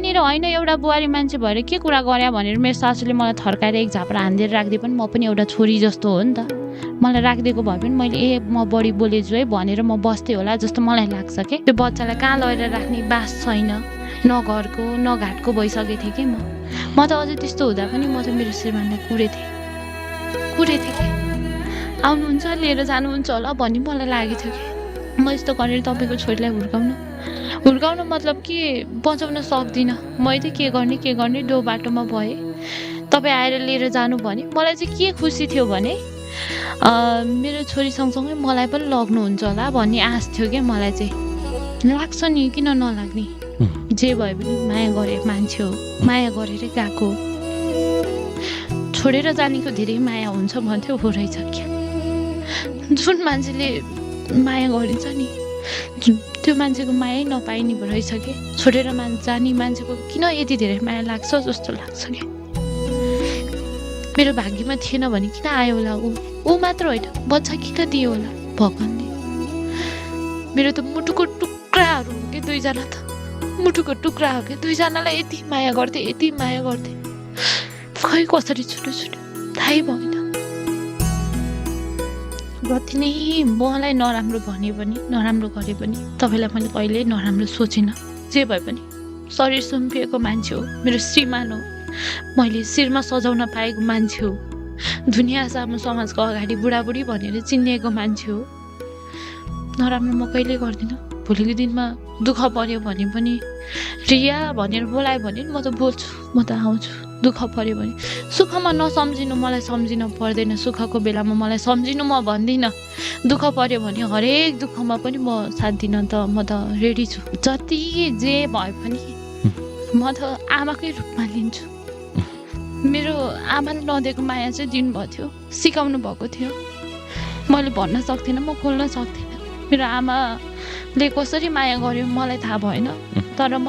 त्यहाँनिर होइन एउटा बुहारी मान्छे भएर के कुरा गरे भनेर मेरो सासूले मलाई थर्काएर एक झापरा हानिदिएर राखिदिए पनि म पनि एउटा छोरी जस्तो हो नि त। मलाई राखिदिएको भए पनि मैले म बढी बोलेछु है भनेर म बस्थेँ होला जस्तो मलाई लाग्छ के। त्यो बच्चालाई कहाँ लगेर राख्ने बास छैन, न घरको न घाटको भइसकेको थिएँ कि म त अझै त्यस्तो हुँदा पनि म त मेरो श्रीमानलाई कुरेथेँ कि आउनुहुन्छ लिएर जानुहुन्छ होला भन्ने मलाई लागेको थियो कि। म यस्तो गरेर तपाईँको छोरीलाई हुर्काउन मतलब के बचाउन सक्दिनँ। मैले के गर्ने दो बाटोमा भएँ। तपाईँ आएर लिएर जानु भने मलाई चाहिँ के खुसी थियो भने मेरो छोरी सँगसँगै मलाई पनि लग्नुहुन्छ होला भन्ने आश थियो क्या। मलाई चाहिँ लाग्छ नि, किन नलाग्ने। जे भए पनि माया गरे मान्छे हो, माया गरेरै गएको। छोडेर जानेको धेरै माया हुन्छ भन्थ्यो, हो रहेछ क्या। जुन मान्छेले माया गरिन्छ नि त्यो मान्छेको मायै नपाइने रहेछ कि। छोडेर जाने मान्छेको किन यति धेरै माया लाग्छ जस्तो लाग्छ कि। मेरो भाग्यमा थिएन भने किन आयो होला ऊ मात्र होइन, बच्चा किन दियो होला भगवान्ले। मेरो त मुटुको टुक्राहरू हो कि दुईजना, त मुटुको टुक्रा हो कि दुईजनालाई यति माया गर्थे खै कसरी छुट्यो थाहै भएन। जति नै मलाई नराम्रो भने पनि नराम्रो गरे पनि तपाईँलाई मैले कहिल्यै नराम्रो सोचिनँ। जे भए पनि शरीर सुम्पिएको मान्छे हो, मेरो श्रीमान हो, मैले शिरमा सजाउन पाएको मान्छे हो, दुनियाँ सामु समाजको अगाडि बुढाबुढी भनेर चिनिएको मान्छे हो। नराम्रो म कहिल्यै गर्दिनँ। भोलिको दिनमा दुःख पर्यो भने पनि रिया भनेर बोलायो भने म त बोल्छु, म त आउँछु। दुःख पर्यो भने सुखमा नसम्झिनु मलाई सम्झिन पर्दैन, सुखको बेलामा मलाई सम्झिनु म भन्दिनँ। दुःख पर्यो भने हरेक दुःखमा पनि म साथ दिन त म त रेडी छु। जति जे भए पनि म त आमाकै रूपमा लिन्छु। मेरो आमाले नदिएको माया चाहिँ दिनुभएको थियो, सिकाउनु भएको थियो। मैले भन्न सक्दिनँ, म खोल्न सक्दिनँ मेरो आमाले कसरी माया गर्यो मलाई थाहा भएन, तर